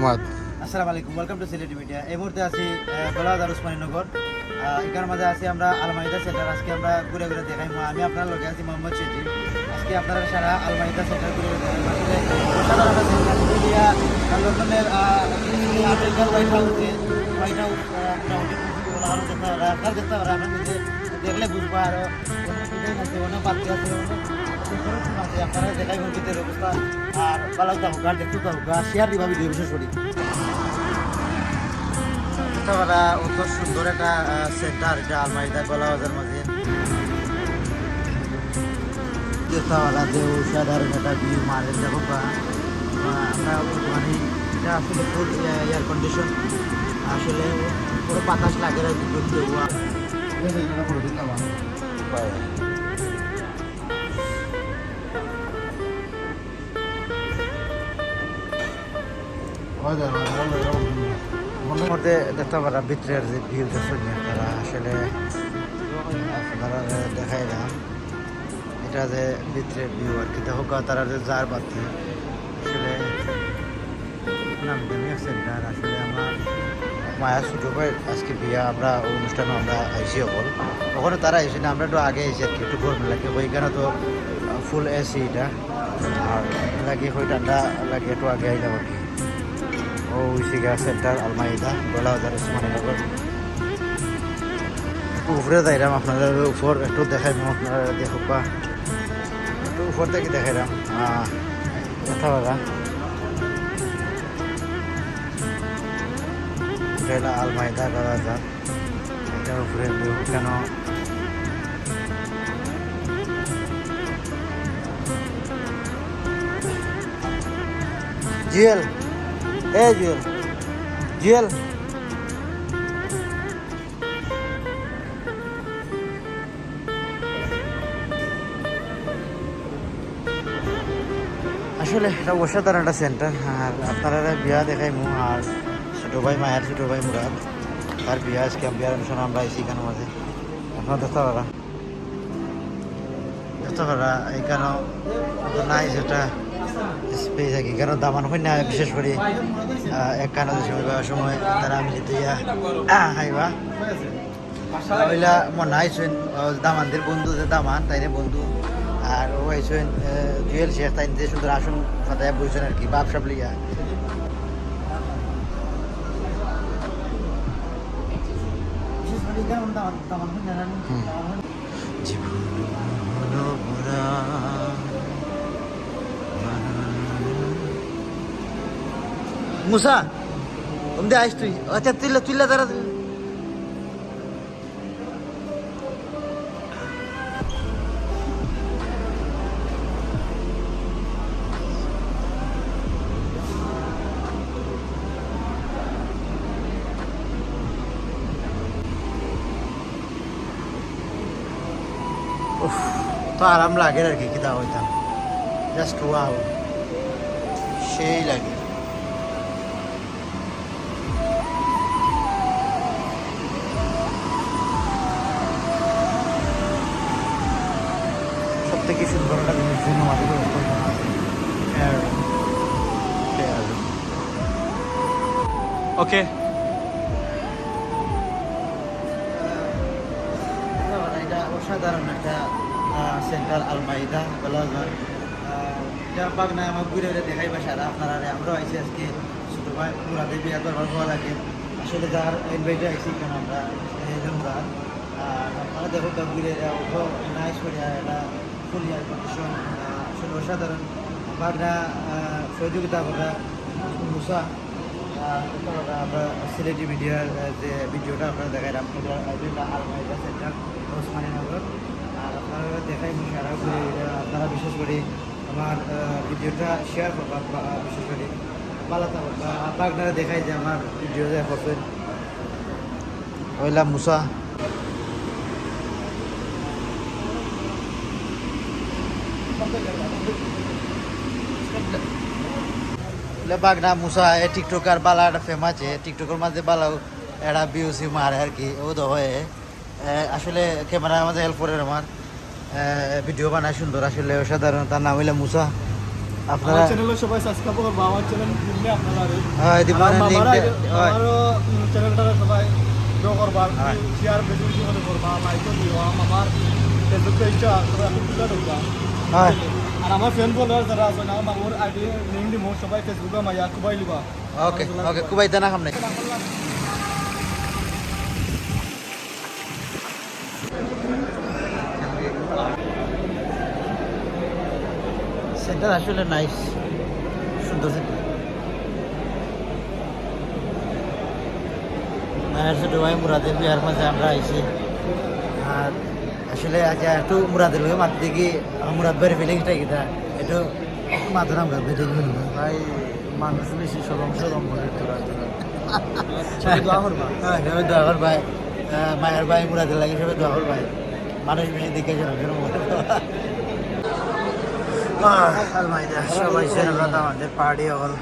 মোহাম্মদ। আসসালামু আলাইকুম, welcome to Sylheti media. এই মুহূর্তে আছি গোলাবাজার উসমানীনগর। এখানের মাঝে আছি আমরা আলমারিদা সেন্টার। আজকে আমরা ঘুরে ঘুরে দেখাই। আমি আপনার লগে আছি মোহাম্মদ সেজি। আজকে আপনারা সারা আলমারিদা সেন্টার ঘুরে ঘুরে দেখাই। আসলে অসাধারণ আছে ইন্ডিয়া লন্ডনের আমেরিকার হোয়াইট হাউসে আপনার দেখতে পারা আমরা নিজে দেখলে বুঝবো। আরও অনেক পাত্রী আছে, আছে আপনারা দেখাই মসজিদের অবস্থা। আর বালাউ তাহুকা দেখতে তাহুকা শেয়ার দিবা ভিডিও বিশেষ করি। এটা উত্তর সুন্দর একটা সেন্টার, এটা আলমারিদা গোলাবাজার মাঝে। দেখতাওয়ালা যে সাধারণ একটা ভিউ মারে দেখো আমরা মানে এটা আসলে ফুল এয়ার কন্ডিশন, আসলে পুরো বাতাস লাগে না বিদ্যুৎ দেওয়া। মধ্যে দেখতে পারা ভিতরের যে ভিউ দেখছেন তারা আসলে আপনারা দেখাই না, এটা যে ভিতরের ভিউ আর কি। দেখো তারা যে যার পাচ্ছে আসলে নামদানি সেন্টার। আসলে আমার মায়া ছোটো ভাই আজকে বিয়া, আমরা অনুষ্ঠানে আমরা আইসি হল ওখানে তারা আইসি না, আমরা একটু আগে আইসি আর কি, একটু গরম লাগে ওইখানে তো ফুল এসি এটা, আর লাগে হয়ে ঠান্ডা লাগে একটু আগে আইলাম আর কি। ও সিগা সেন্টার আলমারিদা গোলাবাজার উসমানীনগর। একটু উপরে যাইলাম আপনাদের উপর একটু দেখাইলাম, আপনারা দেখো বা একটু উপর থেকে দেখাইলাম কথা বলা। এটা আলমারিদা গোলাবাজার, এটার উপরে কেন জুয়েল জুয়েল জুয়েল আসলে এটা অসাধারণ একটা সেন্টার। আর আপনারা বিয়া দেখাইমু, আর ছোটো ভাই মায়ের ছোটো ভাই মুরাদ তার বিয়া আজকে বিয়ার অনুষ্ঠানে আমরা আইসি এখানে মাঝে। আপনারা দেখতে পারা এখানেও নাই যেটা স্পেস আর কি, কারণ দামান হয় না বিশেষ করে এক কানা সময় তারা আমি যেতে হাইবা ওইলা মনে আইসেন দামানদের বন্ধু যে দামান তাইরে বন্ধু, আর ও আইসেন জুয়েল শেখ তাই যে সুন্দর আসন ফাতায় বইছেন আর কি বাপ সাপ লিয়া। মুসা তুমি আইস তুই, আচ্ছা তুইলা তুইলা তারা তো আরাম লাগে আর কি, কিতা হইতাম জাস্ট ওয়াও, সেই লাগে। সব থেকে সুন্দর একটা জিনিস ওকে এটা অসাধারণ একটা সেন্টার আলমারিদা গোলাবাজার। এটা বাগনায় আমার ঘুরে ঘুরে দেখাইবা সারা আপনারা। আমরাও আইসি আজকে ছোটো ভাই মুরাদের বিয়া করবার ভালো লাগে। আসলে যার ইনভাইটে আইসি কেন আমরা মুরাদ, আপনারা দেখো ঘুরে ওঠো নাইস করিয়া এটা ফুল ইয়ার কন্ডিশন, আসলে অসাধারণ। বাগনা সহযোগিতা করা মুসা আমরা সিলেটি মিডিয়ার যে ভিডিওটা আপনারা দেখাইলাম, এটা আলমারিদা সেন্টার উসমানীনগর। আর আপনারা দেখাই সারা ঘুরে আপনারা বিশেষ করে আমার ভিডিওটা শেয়ার করবা, বিশেষ করে পালাতে পারবা। আপনারা দেখাই যে আমার ভিডিও করবেন ওইলা মুসা। বাগনা মুসা টিকটকার বালা একটা ফেমাস টিকটকের মাঝে বালাও একটা বিউসি মারে আর কি, ও তো হয়ে আসলে ক্যামেরার মাঝে হেল্প করে আমার ভিডিও বানায় সুন্দর, আসলে অসাধারণ। তার নাম হইলে মুসা। আপনারা আমার চ্যানেলে সবাই সাবস্ক্রাইব করবা আমার চ্যানেল দিলে আপনারা দিব আমারও চ্যানেলটা সবাই ড্র করবা শেয়ার বেশি বেশি করে করবা লাইক দিও আমার ফেসবুক পেজটা সবাই খুঁজে দেখবা হয় আর আমার ফ্রেন্ড ফলোয়ার যারা আছে না আমার আইডি লিংক দিব সবাই ফেসবুকে মাইয়া কুবাই লিবা ওকে ওকে কুবাই দানা খাম নাই সেন্টার আসলে নাইস সুন্দর সেন্টার মায়ের ছোট ভাই মুরাদের বিয়ার মাঝে আমরা আইছি আর আসলে আজ একটু মুরাদের লোক মারতে গিয়ে মুরাদ ভাইয়ের ফিলিংসটা কিতা একটু মাথা নাম করবে দেখবেন ভাই মানুষ বেশি সরম বলে হ্যাঁ সবাই দোয়া কর ভাই মায়ের ভাই মুরাদের লাগে সবাই দোয়া কর ভাই মানুষ বেশি দেখে যেন সবাই আমাদের পার্টি হল